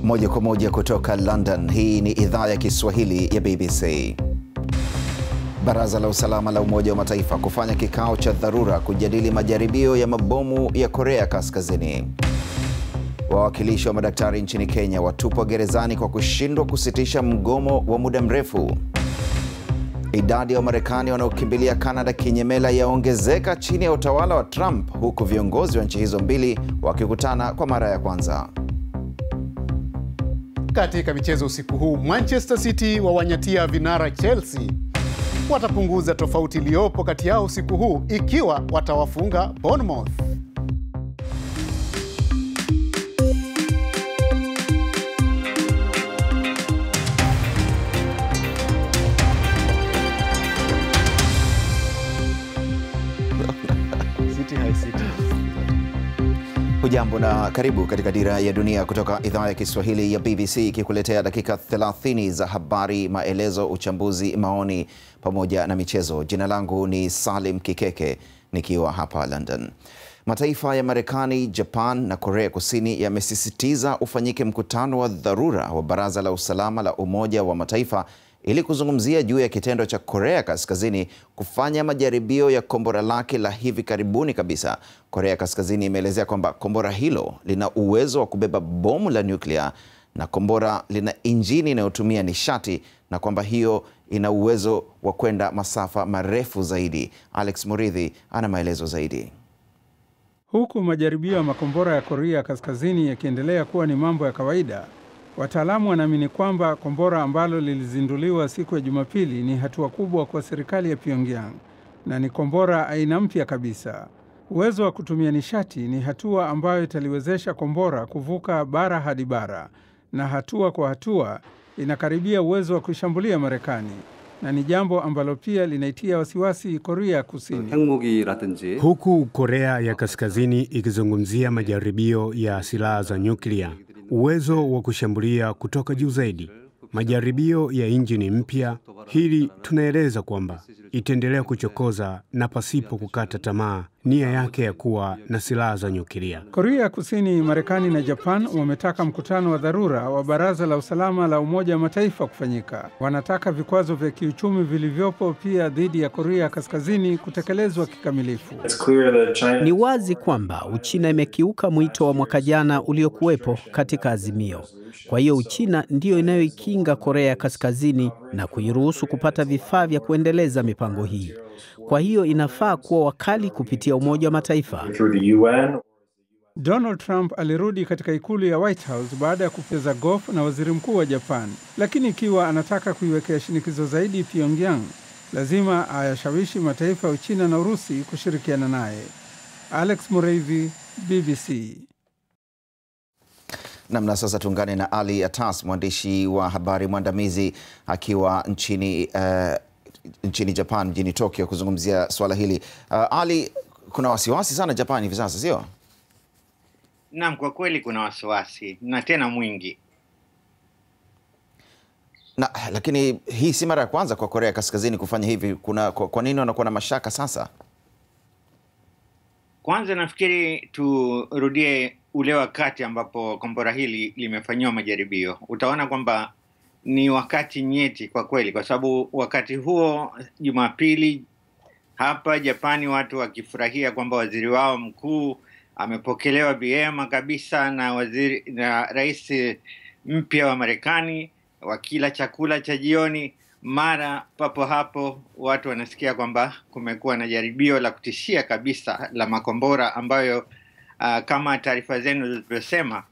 Moja kwa moja kutoka London, hii ni idhaa ya Kiswahili ya BBC. Baraza la Usalama la Umoja wa Mataifa kufanya kikao cha dharura kujadili majaribio ya mabomu ya Korea Kaskazini. Wawakilishi wa madaktari nchini Kenya watupwa gerezani kwa kushindwa kusitisha mgomo wa muda mrefu. Idadi ya Wamarekani wanaokimbilia Canada kinyemela yaongezeka chini ya utawala wa Trump, huku viongozi wa nchi hizo mbili wakikutana kwa mara ya kwanza. Katika michezo usiku huu, Manchester City wawanyatia vinara Chelsea. Watapunguza tofauti iliyopo kati yao usiku huu ikiwa watawafunga Bournemouth. Hujambo na karibu katika Dira ya Dunia kutoka idhaa ya Kiswahili ya BBC, ikikuletea dakika 30 za habari, maelezo, uchambuzi, maoni pamoja na michezo. Jina langu ni Salim Kikeke nikiwa hapa London. Mataifa ya Marekani, Japan na Korea Kusini yamesisitiza ufanyike mkutano wa dharura wa Baraza la Usalama la Umoja wa Mataifa ili kuzungumzia juu ya kitendo cha Korea Kaskazini kufanya majaribio ya kombora lake la hivi karibuni kabisa. Korea Kaskazini imeelezea kwamba kombora hilo lina uwezo wa kubeba bomu la nyuklia na kombora lina injini inayotumia nishati na kwamba hiyo ina uwezo wa kwenda masafa marefu zaidi. Alex Muridhi ana maelezo zaidi. Huku majaribio ya makombora ya Korea Kaskazini yakiendelea kuwa ni mambo ya kawaida, wataalamu wanaamini kwamba kombora ambalo lilizinduliwa siku ya Jumapili ni hatua kubwa kwa serikali ya Pyongyang na ni kombora aina mpya kabisa. Uwezo wa kutumia nishati ni hatua ambayo italiwezesha kombora kuvuka bara hadi bara, na hatua kwa hatua inakaribia uwezo wa kushambulia Marekani, na ni jambo ambalo pia linaitia wasiwasi Korea Kusini. Huku Korea ya Kaskazini ikizungumzia majaribio ya silaha za nyuklia, uwezo wa kushambulia kutoka juu zaidi, majaribio ya injini mpya, hili tunaeleza kwamba itaendelea kuchokoza na pasipo kukata tamaa nia yake ya kuwa na silaha za nyuklia. Korea Kusini, Marekani na Japan wametaka mkutano wa dharura wa Baraza la Usalama la Umoja wa Mataifa kufanyika. Wanataka vikwazo vya kiuchumi vilivyopo pia dhidi ya Korea Kaskazini kutekelezwa kikamilifu. Ni wazi kwamba Uchina imekiuka mwito wa mwaka jana uliokuwepo katika azimio. Kwa hiyo Uchina ndiyo inayoikinga Korea Kaskazini na kuiruhusu kupata vifaa vya kuendeleza mipango hii. Kwa hiyo inafaa kuwa wakali kupitia Umoja wa Mataifa. Donald Trump alirudi katika ikulu ya White House baada ya kucheza golf na waziri mkuu wa Japan. Lakini ikiwa anataka kuiwekea shinikizo zaidi Pyongyang, lazima ayashawishi mataifa ya Uchina na Urusi kushirikiana naye. Alex Mureithi, BBC. Namna sasa tuungane na Ali Atas, mwandishi wa habari mwandamizi akiwa nchini Japan, mjini Tokyo, kuzungumzia swala hili. Ali, kuna wasiwasi sana Japan hivi sasa, sio? Naam, kwa kweli kuna wasiwasi na tena mwingi. Lakini hii si mara ya kwanza kwa Korea Kaskazini kufanya hivi. Kwa nini wanakuwa na mashaka sasa? Kwanza nafikiri turudie ule wakati ambapo kombora hili limefanyiwa majaribio. Utaona kwamba ni wakati nyeti kwa kweli, kwa sababu wakati huo Jumapili hapa Japani watu wakifurahia kwamba waziri wao mkuu amepokelewa vyema kabisa na rais mpya wa Marekani, wakila chakula cha jioni. Mara papo hapo watu wanasikia kwamba kumekuwa na jaribio la kutishia kabisa la makombora ambayo kama taarifa zenu zilivyosema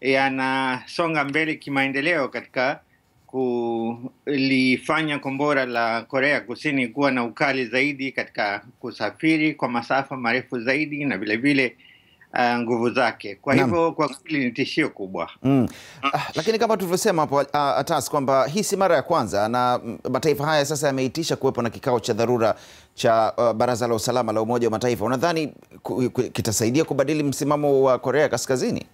yanasonga mbele kimaendeleo katika kulifanya kombora la Korea Kusini kuwa na ukali zaidi katika kusafiri kwa masafa marefu zaidi na vile vile nguvu zake. Kwa hivyo kwa kweli ni tishio kubwa. Lakini kama tulivyosema hapo Atas, kwamba hii si mara ya kwanza, na mataifa haya sasa yameitisha kuwepo na kikao cha dharura cha Baraza la Usalama la Umoja wa Mataifa. Unadhani kitasaidia kubadili msimamo wa Korea Kaskazini?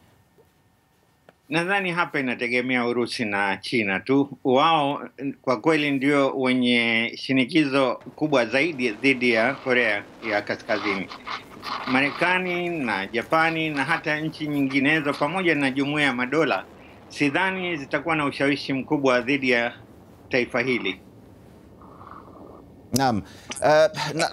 Nadhani hapa inategemea Urusi na China tu. Wao kwa kweli ndio wenye shinikizo kubwa zaidi dhidi ya Korea ya Kaskazini. Marekani na Japani na hata nchi nyinginezo pamoja na Jumuiya ya Madola sidhani zitakuwa na ushawishi mkubwa dhidi ya taifa hili. Naam.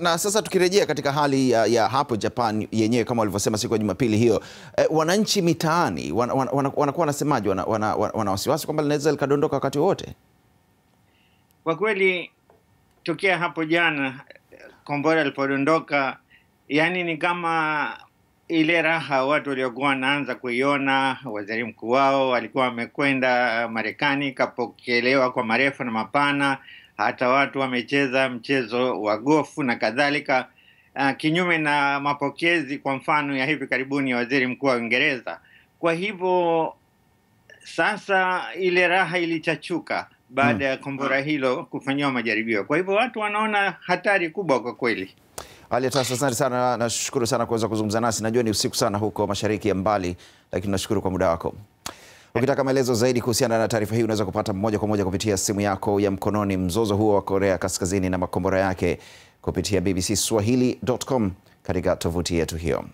Na sasa tukirejea katika hali ya hapo Japan yenyewe, kama walivyosema siku ya Jumapili hiyo, wananchi mitaani wanakuwa wanasemaje? Wana wasiwasi kwamba linaweza likadondoka wakati wote? Kwa kweli tokea hapo jana kombora alipodondoka, yani ni kama ile raha watu waliokuwa wanaanza kuiona. Waziri mkuu wao alikuwa amekwenda Marekani, kapokelewa kwa marefu na mapana, hata watu wamecheza mchezo wa gofu na kadhalika, kinyume na mapokezi kwa mfano ya hivi karibuni ya waziri mkuu wa Uingereza. Kwa hivyo sasa ile raha ilichachuka baada ya kombora hilo kufanyiwa majaribio. Kwa hivyo watu wanaona hatari kubwa kwa kweli. Asante sana, nashukuru sana kuweza kuzungumza nasi. Najua ni usiku sana huko mashariki ya mbali, lakini nashukuru kwa muda wako. Ukitaka maelezo zaidi kuhusiana na taarifa hii unaweza kupata moja kwa moja kupitia simu yako ya mkononi mzozo huo wa Korea Kaskazini na makombora yake kupitia bbcswahili.com katika tovuti yetu hiyo.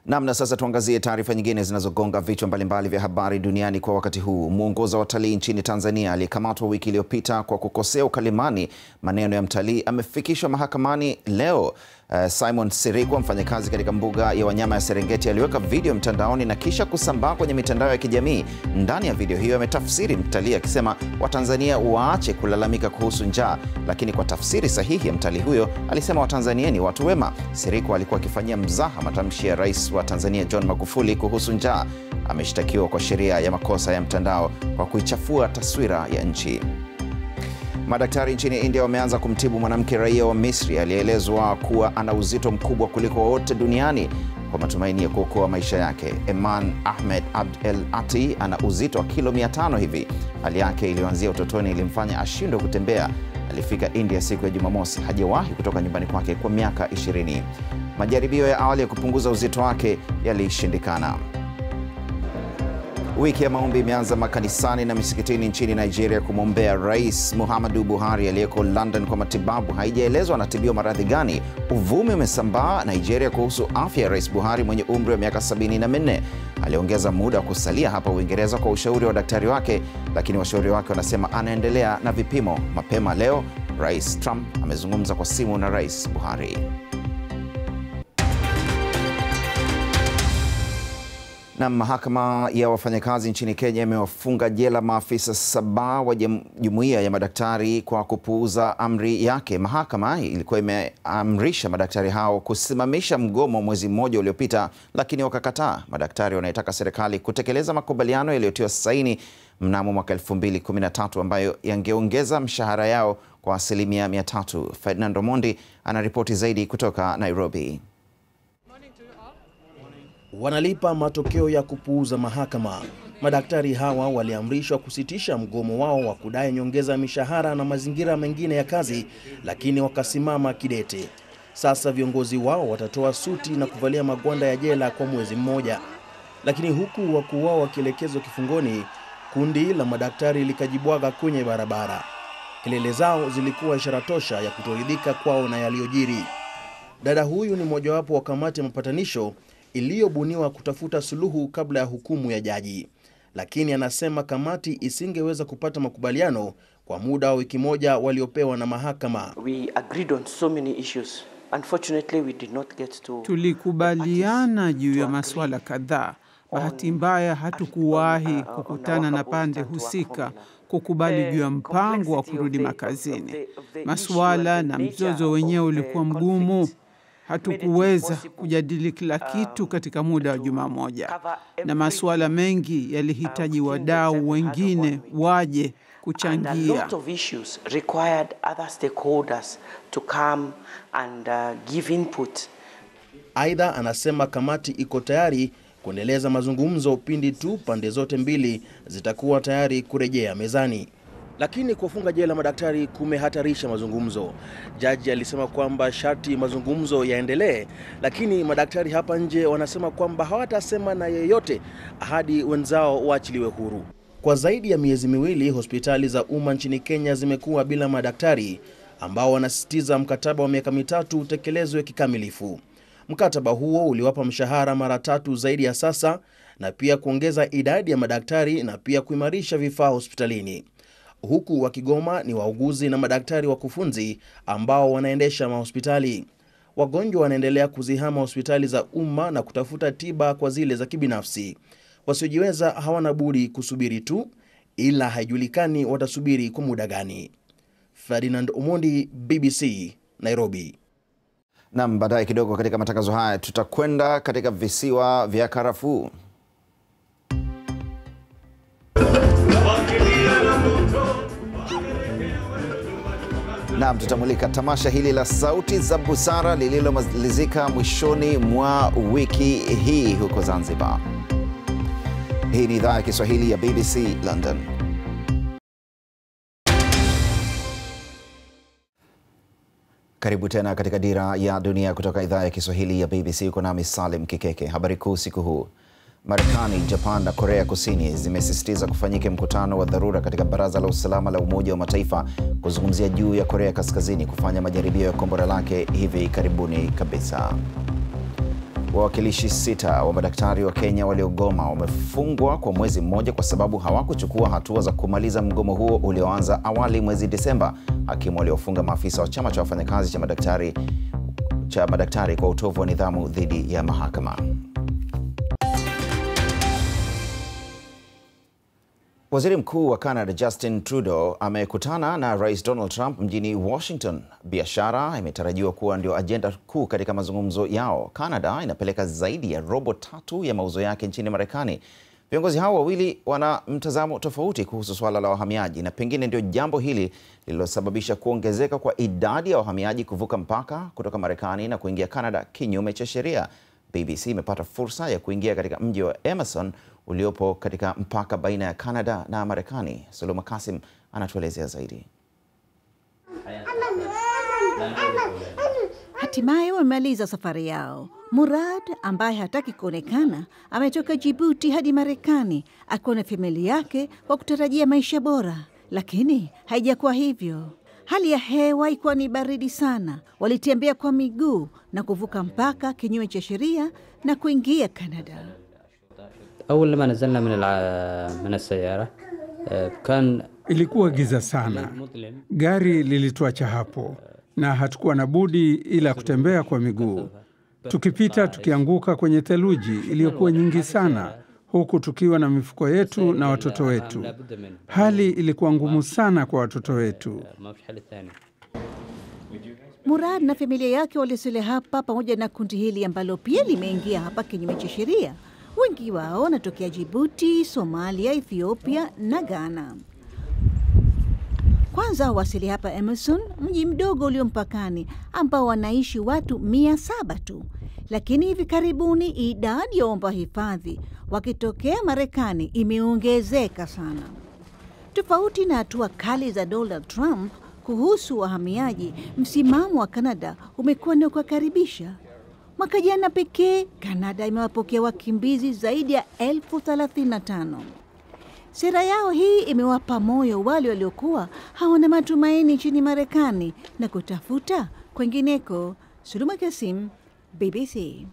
Na sasa tuangazie taarifa nyingine zinazogonga vichwa mbalimbali vya habari duniani kwa wakati huu. Muongoza watalii nchini Tanzania aliyekamatwa wiki iliyopita kwa kukosea ukalimani maneno ya mtalii amefikishwa mahakamani leo. Simon Sirikwa, mfanyakazi katika mbuga ya wanyama ya Serengeti, aliweka video mtandaoni na kisha kusambaa kwenye mitandao ya kijamii. Ndani ya video hiyo ametafsiri mtalii akisema Watanzania waache kulalamika kuhusu njaa, lakini kwa tafsiri sahihi ya mtalii huyo alisema Watanzania ni watu wema. Sirikwa alikuwa akifanyia mzaha matamshi ya Rais wa Tanzania John Magufuli kuhusu njaa. Ameshtakiwa kwa sheria ya makosa ya mtandao kwa kuichafua taswira ya nchi. Madaktari nchini India wameanza kumtibu mwanamke raia wa Misri aliyeelezwa kuwa ana uzito mkubwa kuliko wote duniani kwa matumaini ya kuokoa maisha yake. Eman Ahmed Abd El Ati ana uzito wa kilo 500 hivi. Hali yake iliyoanzia utotoni ilimfanya ashindwe kutembea. Alifika India siku ya Jumamosi, hajawahi kutoka nyumbani kwake kwa miaka 20. Majaribio ya awali ya kupunguza uzito wake yalishindikana. Wiki ya maombi imeanza makanisani na misikitini nchini Nigeria kumwombea Rais Muhammadu Buhari aliyeko London kwa matibabu. Haijaelezwa anatibiwa maradhi gani. Uvumi umesambaa Nigeria kuhusu afya ya Rais Buhari mwenye umri wa miaka 74. Aliongeza muda wa kusalia hapa Uingereza kwa ushauri wa daktari wake, lakini washauri wake wanasema anaendelea na vipimo. Mapema leo, Rais Trump amezungumza kwa simu na Rais Buhari. Na mahakama ya wafanyakazi nchini Kenya imewafunga jela maafisa 7 wa jumuiya ya madaktari kwa kupuuza amri yake. Mahakama ilikuwa imeamrisha madaktari hao kusimamisha mgomo mwezi mmoja uliopita, lakini wakakataa. Madaktari wanaitaka serikali kutekeleza makubaliano yaliyotiwa saini mnamo mwaka 2013 ambayo yangeongeza mshahara yao kwa 300%. Ferdinand Mondi anaripoti zaidi kutoka Nairobi. Wanalipa matokeo ya kupuuza mahakama. Madaktari hawa waliamrishwa kusitisha mgomo wao wa kudai nyongeza mishahara na mazingira mengine ya kazi, lakini wakasimama kidete. Sasa viongozi wao watatoa suti na kuvalia magwanda ya jela kwa mwezi mmoja. Lakini huku wakuu wao wakielekezwa kifungoni, kundi la madaktari likajibwaga kwenye barabara. Kelele zao zilikuwa ishara tosha ya kutoridhika kwao na yaliyojiri. Dada huyu ni mojawapo wa kamati ya mapatanisho iliyobuniwa kutafuta suluhu kabla ya hukumu ya jaji. Lakini anasema kamati isingeweza kupata makubaliano kwa muda wa wiki moja waliopewa na mahakama. Tulikubaliana juu ya masuala kadhaa. Bahati mbaya hatukuwahi kukutana na pande husika kukubali juu ya mpango wa kurudi makazini. Masuala na mzozo wenyewe ulikuwa mgumu. Hatukuweza kujadili kila kitu katika muda wa juma moja, na masuala mengi yalihitaji wadau wengine waje kuchangia. Aidha, anasema kamati iko tayari kuendeleza mazungumzo pindi tu pande zote mbili zitakuwa tayari kurejea mezani. Lakini kufunga jela madaktari kumehatarisha mazungumzo. Jaji alisema kwamba sharti mazungumzo yaendelee, lakini madaktari hapa nje wanasema kwamba hawatasema na yeyote hadi wenzao waachiliwe huru. Kwa zaidi ya miezi miwili, hospitali za umma nchini Kenya zimekuwa bila madaktari ambao wanasisitiza mkataba wa miaka 3 utekelezwe kikamilifu. Mkataba huo uliwapa mshahara mara 3 zaidi ya sasa na pia kuongeza idadi ya madaktari na pia kuimarisha vifaa hospitalini. Huku wakigoma ni wauguzi na madaktari wakufunzi ambao wanaendesha mahospitali. Wagonjwa wanaendelea kuzihama hospitali za umma na kutafuta tiba kwa zile za kibinafsi. Wasiojiweza hawana budi kusubiri tu, ila haijulikani watasubiri kwa muda gani. Ferdinand Omondi, BBC, Nairobi. Naam, baadaye kidogo katika matangazo haya tutakwenda katika visiwa vya karafuu. Naam, tutamulika tamasha hili la Sauti za Busara lililomalizika mwishoni mwa wiki hii huko Zanzibar. Hii ni idhaa ya Kiswahili ya BBC London. Karibu tena katika Dira ya Dunia kutoka idhaa ya Kiswahili ya BBC. Uko nami Salim Kikeke. Habari kuu siku huu. Marekani, Japan na Korea Kusini zimesisitiza kufanyike mkutano wa dharura katika Baraza la Usalama la Umoja wa Mataifa kuzungumzia juu ya Korea Kaskazini kufanya majaribio ya kombora lake hivi karibuni kabisa. Wawakilishi 6 wa madaktari wa Kenya waliogoma wamefungwa kwa mwezi mmoja kwa sababu hawakuchukua hatua za kumaliza mgomo huo ulioanza awali mwezi Desemba. Hakimu waliofunga maafisa wa chama cha wafanyakazi cha madaktari kwa utovu wa nidhamu dhidi ya mahakama. Waziri Mkuu wa Canada Justin Trudeau amekutana na Rais Donald Trump mjini Washington. Biashara imetarajiwa kuwa ndio ajenda kuu katika mazungumzo yao. Canada inapeleka zaidi ya robo 3 ya mauzo yake nchini Marekani. Viongozi hao wawili wana mtazamo tofauti kuhusu swala la wahamiaji na pengine ndio jambo hili lililosababisha kuongezeka kwa idadi ya wahamiaji kuvuka mpaka kutoka Marekani na kuingia Canada kinyume cha sheria. BBC imepata fursa ya kuingia katika mji wa Emerson uliopo katika mpaka baina ya Canada na Marekani. Saloma Kasim anatuelezea zaidi. Hatimaye wamemaliza safari yao. Murad, ambaye hataki kuonekana, ametoka Djibouti hadi Marekani akiwa na familia yake kwa kutarajia maisha bora, lakini haijakuwa hivyo. Hali ya hewa ilikuwa ni baridi sana. Walitembea kwa miguu na kuvuka mpaka kinyume cha sheria na kuingia Canada. Ilikuwa giza sana. Gari lilituacha hapo na hatukuwa na budi ila kutembea kwa miguu. Tukipita tukianguka kwenye theluji iliyokuwa nyingi sana, huku tukiwa na mifuko yetu na watoto wetu. Hali ilikuwa ngumu sana kwa watoto wetu. Murad na familia yake walisili hapa pamoja na kundi hili ambalo pia limeingia hapa kinyume cha sheria. Wengi wao wanatokea Djibouti, Somalia, Ethiopia na Ghana. Kwanza wasili hapa Emerson, mji mdogo ulio mpakani ambao wanaishi watu 700 tu. Lakini hivi karibuni idadi ya waomba hifadhi wakitokea Marekani imeongezeka sana. Tofauti na hatua kali za Donald Trump kuhusu wahamiaji, msimamo wa Canada umekuwa ni kuwakaribisha. Mwaka jana pekee, Canada imewapokea wakimbizi zaidi ya 35,000. Sera yao hii imewapa moyo wale waliokuwa hawana matumaini nchini Marekani na kutafuta kwengineko. Saloma Kasim, BBC.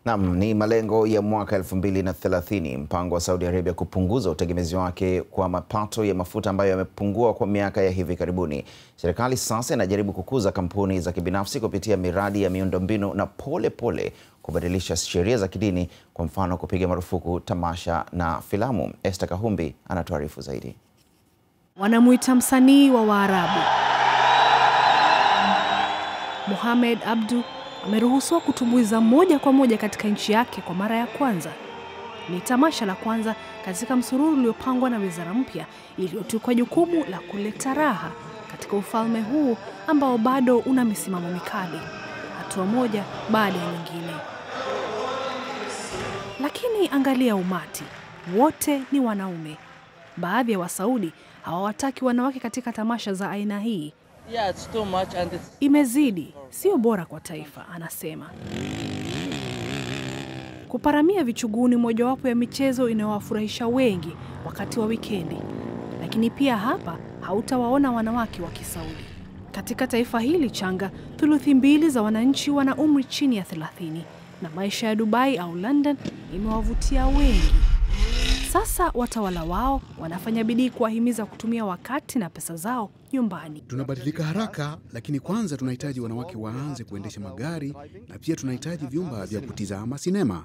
Naam, ni malengo ya mwaka 2030, mpango wa Saudi Arabia kupunguza utegemezi wake kwa mapato ya mafuta ambayo yamepungua kwa miaka ya hivi karibuni. Serikali sasa inajaribu kukuza kampuni za kibinafsi kupitia miradi ya miundombinu na pole kubadilisha sheria za kidini, kwa mfano kupiga marufuku tamasha na filamu. Esther Kahumbi anatuarifu zaidi. Wanamuita msanii wa Waarabu. Mohamed Abdu ameruhusiwa kutumbuiza moja kwa moja katika nchi yake kwa mara ya kwanza. Ni tamasha la kwanza katika msururu uliopangwa na wizara mpya iliyotukwa jukumu la kuleta raha katika ufalme huu ambao bado una misimamo mikali, hatua moja baada ya nyingine. Lakini angalia umati, wote ni wanaume. Baadhi ya Wasaudi hawataki wanawake katika tamasha za aina hii. Imezidi, sio bora kwa taifa, anasema. Kuparamia vichuguni mojawapo ya michezo inayowafurahisha wengi wakati wa wikendi. Lakini pia hapa hautawaona wanawake wa Kisaudi. Katika taifa hili changa, thuluthi mbili za wananchi wana umri chini ya 30 na maisha ya Dubai au London imewavutia wengi. Sasa watawala wao wanafanya bidii kuwahimiza kutumia wakati na pesa zao nyumbani. Tunabadilika haraka, lakini kwanza tunahitaji wanawake waanze kuendesha magari na pia tunahitaji vyumba vya kutizama sinema.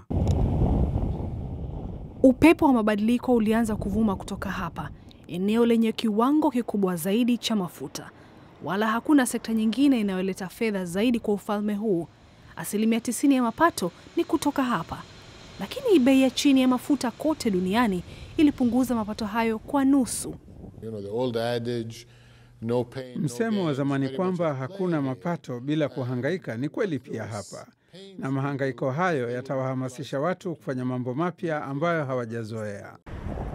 Upepo wa mabadiliko ulianza kuvuma kutoka hapa, eneo lenye kiwango kikubwa zaidi cha mafuta. Wala hakuna sekta nyingine inayoleta fedha zaidi kwa ufalme huu. 90% ya mapato ni kutoka hapa. Lakini bei ya chini ya mafuta kote duniani ilipunguza mapato hayo kwa nusu. Msemo wa zamani kwamba hakuna mapato bila kuhangaika ni kweli pia hapa. Na mahangaiko hayo yatawahamasisha watu kufanya mambo mapya ambayo hawajazoea.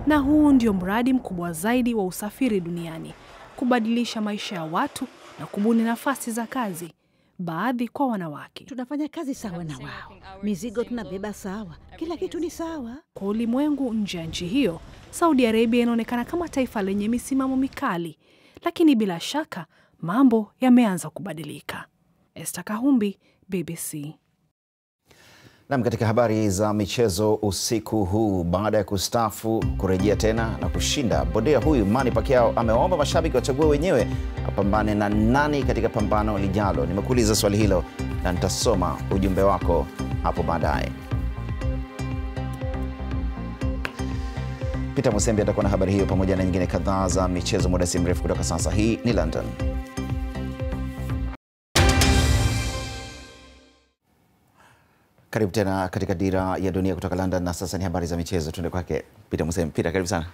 Na huu ndio mradi mkubwa zaidi wa usafiri duniani, kubadilisha maisha ya watu na kubuni nafasi za kazi, baadhi kwa wanawake. Tunafanya kazi sawa na wao, mizigo tunabeba sawa, kila kitu ni sawa. Kwa ulimwengu nje ya nchi hiyo, Saudi Arabia inaonekana kama taifa lenye misimamo mikali, lakini bila shaka mambo yameanza kubadilika. Esther Kahumbi, BBC. Na katika habari za michezo usiku huu, baada ya kustaafu kurejea tena na kushinda, bondia huyu Manny Pacquiao amewaomba mashabiki wachague wenyewe apambane na nani katika pambano lijalo. Nimekuuliza swali hilo na nitasoma ujumbe wako hapo baadaye. Peter Musembi atakuwa na habari hiyo pamoja na nyingine kadhaa za michezo muda si mrefu kutoka sasa. Hii ni London. Karibu tena katika Dira ya Dunia kutoka London, na sasa ni habari za michezo. Tuende kwake Peter Musembi. Peter, karibu sana.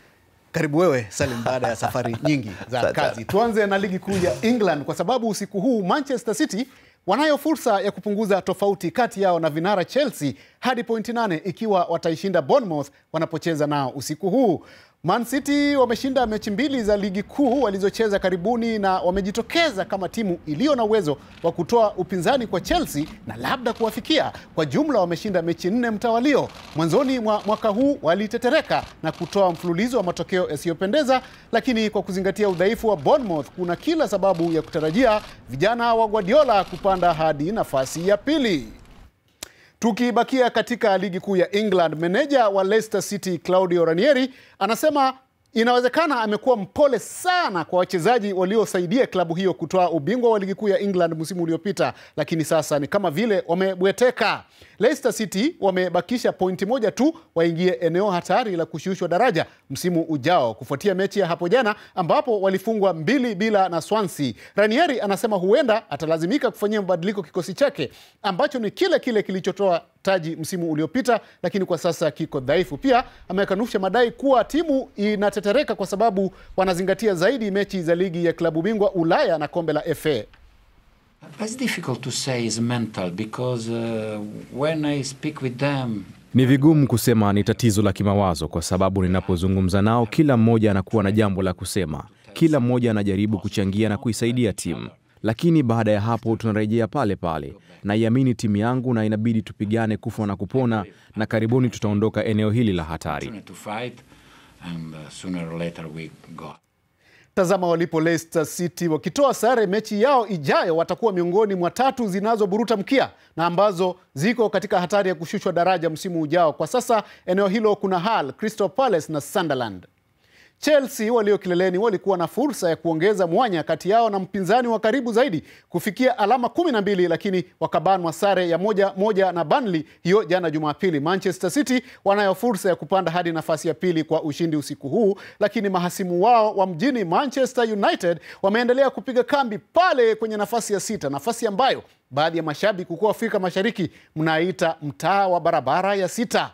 Karibu wewe Salim, baada ya safari nyingi za kazi. Tuanze na ligi kuu ya England kwa sababu usiku huu Manchester City wanayo fursa ya kupunguza tofauti kati yao na vinara Chelsea hadi pointi 8 ikiwa wataishinda Bournemouth wanapocheza nao usiku huu. Man City wameshinda mechi 2 za ligi kuu walizocheza karibuni na wamejitokeza kama timu iliyo na uwezo wa kutoa upinzani kwa Chelsea na labda kuwafikia. Kwa jumla wameshinda mechi 4 mtawalio. Mwanzoni mwa mwaka huu walitetereka na kutoa mfululizo wa matokeo yasiyopendeza, lakini kwa kuzingatia udhaifu wa Bournemouth kuna kila sababu ya kutarajia vijana wa Guardiola kupanda hadi nafasi ya pili. Tukibakia katika ligi kuu ya England, meneja wa Leicester City Claudio Ranieri anasema inawezekana amekuwa mpole sana kwa wachezaji waliosaidia klabu hiyo kutoa ubingwa wa ligi kuu ya England msimu uliopita, lakini sasa ni kama vile wamebweteka. Leicester City wamebakisha pointi 1 tu waingie eneo hatari la kushushwa daraja msimu ujao kufuatia mechi ya hapo jana ambapo walifungwa 2-0 na Swansea. Ranieri anasema huenda atalazimika kufanyia mabadiliko kikosi chake ambacho ni kile kilichotoa taji msimu uliopita, lakini kwa sasa kiko dhaifu. Pia amekanusha madai kuwa timu inatetereka kwa sababu wanazingatia zaidi mechi za ligi ya klabu bingwa Ulaya na kombe la FA. It's difficult to say is mental because when I speak with them, ni vigumu kusema ni tatizo la kimawazo kwa sababu ninapozungumza nao kila mmoja anakuwa na jambo la kusema. Kila mmoja anajaribu kuchangia na kuisaidia timu. Lakini baada ya hapo tunarejea pale pale. Naiamini timu yangu na inabidi tupigane kufa na kupona na karibuni tutaondoka eneo hili la hatari. Tazama walipo Leicester City wakitoa sare mechi yao ijayo watakuwa miongoni mwa 3 zinazoburuta mkia na ambazo ziko katika hatari ya kushushwa daraja msimu ujao. Kwa sasa eneo hilo kuna Hull, Crystal Palace na Sunderland. Chelsea walio kileleni walikuwa na fursa ya kuongeza mwanya kati yao na mpinzani wa karibu zaidi kufikia alama 12, lakini wakabanwa sare ya 1-1 na Burnley hiyo jana Jumapili. Manchester City wanayo fursa ya kupanda hadi nafasi ya pili kwa ushindi usiku huu, lakini mahasimu wao wa mjini Manchester United wameendelea kupiga kambi pale kwenye nafasi ya 6, nafasi ambayo baadhi ya mashabiki huko Afrika Mashariki mnaita mtaa wa barabara ya 6.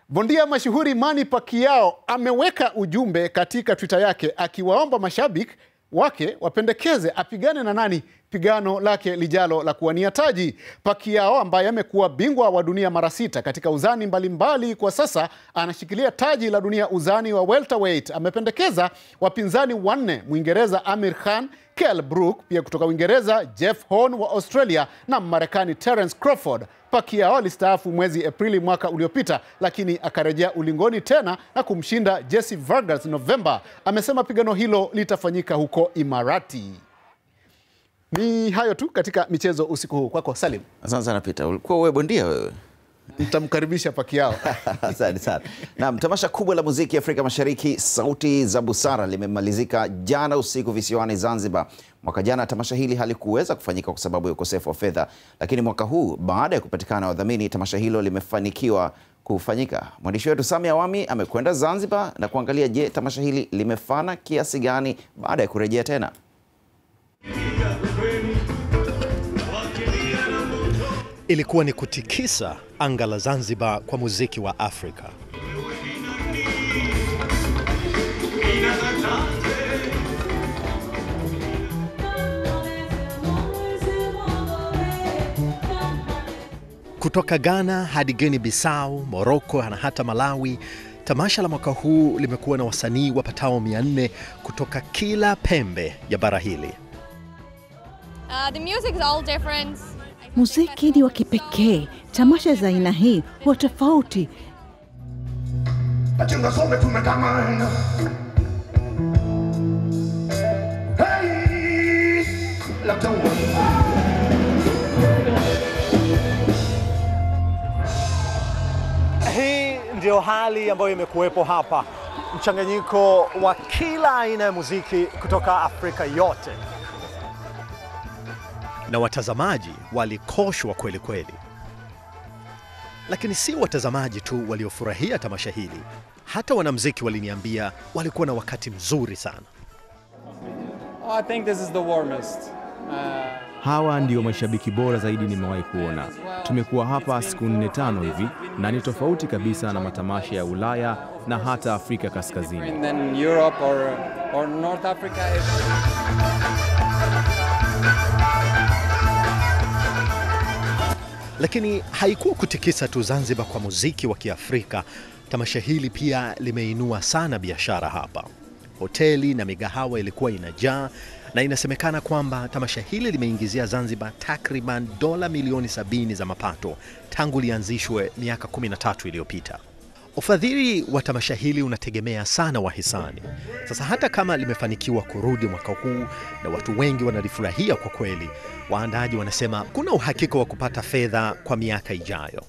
Bondia mashuhuri Manny Pacquiao ameweka ujumbe katika Twitter yake akiwaomba mashabiki wake wapendekeze apigane na nani pigano lake lijalo la kuwania taji. Pacquiao ambaye amekuwa bingwa wa dunia mara 6 katika uzani mbalimbali kwa sasa anashikilia taji la dunia uzani wa welterweight. Amependekeza wapinzani 4, Mwingereza Amir Khan, Kell Brook pia kutoka Uingereza, Jeff Horn wa Australia na Marekani Terence Crawford. Pacquiao alistaafu mwezi Aprili mwaka uliopita, lakini akarejea ulingoni tena na kumshinda Jesse Vargas Novemba. Amesema pigano hilo litafanyika huko Imarati. Ni hayo tu katika michezo usiku huu. Kwako Salim. Asante sana Peter. Ulikuwa wewe bondia wewe. Nitamkaribisha paki yao. Asante sana. Naam, tamasha kubwa la muziki Afrika Mashariki Sauti za Busara limemalizika jana usiku visiwani Zanzibar. Mwaka jana tamasha hili halikuweza kufanyika kwa sababu ya ukosefu wa fedha, lakini mwaka huu baada ya kupatikana wadhamini tamasha hilo limefanikiwa kufanyika. Mwandishi wetu Samia Awami amekwenda Zanzibar na kuangalia je, tamasha hili limefana kiasi gani baada ya kurejea tena. Ilikuwa ni kutikisa anga la Zanzibar kwa muziki wa Afrika. Kutoka Ghana hadi Guinea Bissau, Morocco na hata Malawi, tamasha la mwaka huu limekuwa na wasanii wapatao 400 kutoka kila pembe ya bara hili. The music is all different. Muziki ni wa kipekee. Tamasha za aina hii huwa tofauti. Hii ndio hali ambayo imekuwepo hapa. Mchanganyiko wa kila aina ya muziki kutoka Afrika yote. Na watazamaji walikoshwa kweli kweli. Lakini si watazamaji tu waliofurahia tamasha hili. Hata wanamuziki waliniambia walikuwa na wakati mzuri sana. I think this is the warmest. Hawa ndio mashabiki bora zaidi nimewahi kuona. Tumekuwa hapa siku 4-5 hivi na ni tofauti kabisa na matamasha ya Ulaya na hata Afrika Kaskazini. In Europe or North Africa. Lakini haikuwa kutikisa tu Zanzibar kwa muziki wa Kiafrika. Tamasha hili pia limeinua sana biashara hapa. Hoteli na migahawa ilikuwa inajaa na inasemekana kwamba tamasha hili limeingizia Zanzibar takriban dola milioni 70 za mapato tangu lianzishwe miaka 13 iliyopita. Ufadhili wa tamasha hili unategemea sana wahisani. Sasa hata kama limefanikiwa kurudi mwaka huu na watu wengi wanalifurahia kwa kweli, waandaaji wanasema kuna uhakika wa kupata fedha kwa miaka ijayo.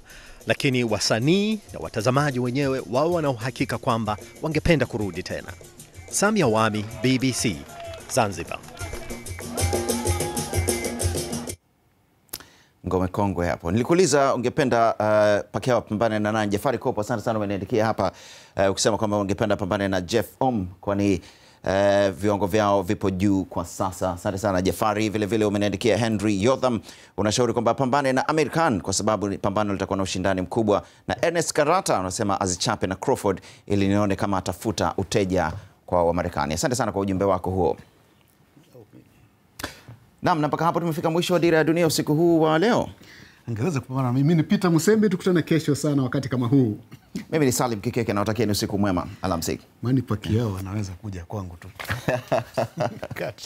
Lakini wasanii na watazamaji wenyewe wao wana uhakika kwamba wangependa kurudi tena. Samia Awami, BBC, Zanzibar. Ngome kongwe hapo. Nilikuuliza ungependa paki yao pambane na nani. Jafari Kopo, asante sana umeniandikia hapa ukisema kwamba ungependa pambane na Jeff Om kwani viwango vyao vipo juu kwa sasa. Asante sana Jafari. Vile vile umeniandikia Henry Yotham, unashauri kwamba pambane na Amir Khan kwa sababu pambano litakuwa na ushindani mkubwa, na Ernest Karata unasema azichape na Crawford ili nione kama atafuta uteja kwa Wamarekani. Asante sana kwa ujumbe wako huo. Naam, na mpaka hapo tumefika mwisho wa Dira ya Dunia usiku huu wa leo. Angeweza kupambana mimi ni Peter Musembe, tukutane kesho sana wakati kama huu. Mimi ni Salim Kikeke na watakieni usiku mwema. Alamsiki. Mani paki yao wanaweza kuja kwangu tu. Cut.